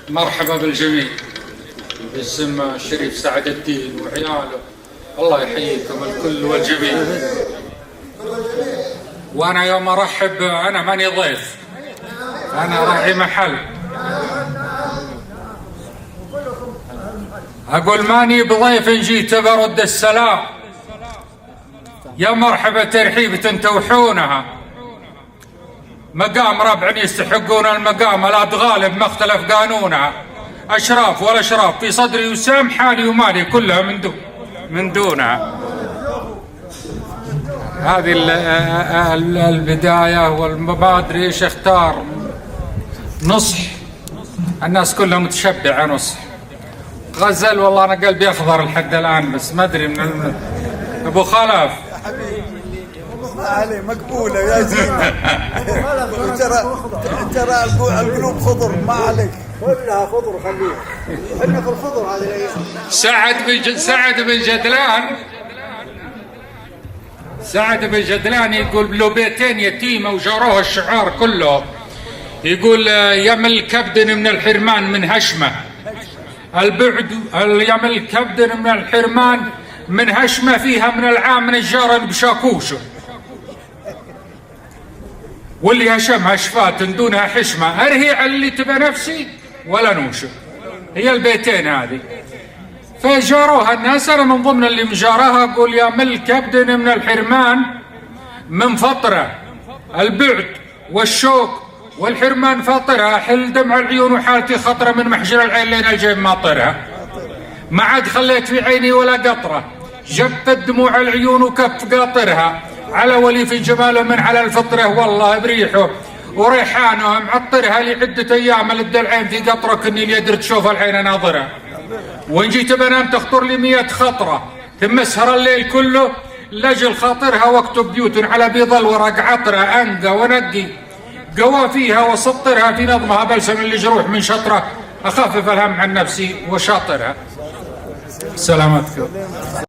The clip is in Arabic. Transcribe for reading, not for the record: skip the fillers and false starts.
مرحبا بالجميع باسم الشريف سعد الدين وعياله، الله يحييكم الكل والجميع. وانا يوم ارحب انا ماني ضيف، انا راعي محل. اقول ماني بضيف، جيت برد السلام. يا مرحبا ترحيب تنتوحونها، مقام ربع يستحقون المقام، لا تغالب ما اختلف قانونها. اشراف ولا اشراف في صدري وسام، حالي ومالي كلها من دونها. هذه البداية وما ادري ايش اختار. نصح الناس كلها متشبعة نصح. غزل والله انا قلبي اخضر لحد الان، بس ما ادري من ابو خلف عليه مقبولة يا زينة. ترى القلوب خضر، ما عليك كلها خضر، خليها احنا في الخضر هذه الايام. سعد بن جدلان يقول له بيتين يتيمة وجروه الشعار كله، يقول يمل كبد من الحرمان من هشمة البعد، يمل كبد من الحرمان من هشمة فيها من العام نجارا بشاكوشه، واللي هشمها شفات دونها حشمة، أرهي على اللي تبى نفسي ولا نوشه. هي البيتين هذه فجاروها الناس. أنا من ضمن اللي مجاراها أقول يا مل كبد من الحرمان من فطرة البعد والشوق والحرمان فاطرها، حل دمع العيون وحالتي خطرة من محجر العين لين الجيب ماطرها، ما عاد خليت في عيني ولا قطرة جفت دموع العيون وكف قاطرها، على ولي في جماله من على الفطرة والله بريحه وريحانه معطرها لعدة أيام لد العين في قطرة كني اليد تشوف العين ناظرها، وإن جيت بنام تخطر لي 100 خطرة ثم اسهر الليل كله لاجل خاطرها، واكتب بيوت على بيض الورق عطرة أنقى ونقي قوى فيها وسطرها في نظمها بلسم اللي جروح من شطرة أخفف الهم عن نفسي وشاطرها. سلامتكم.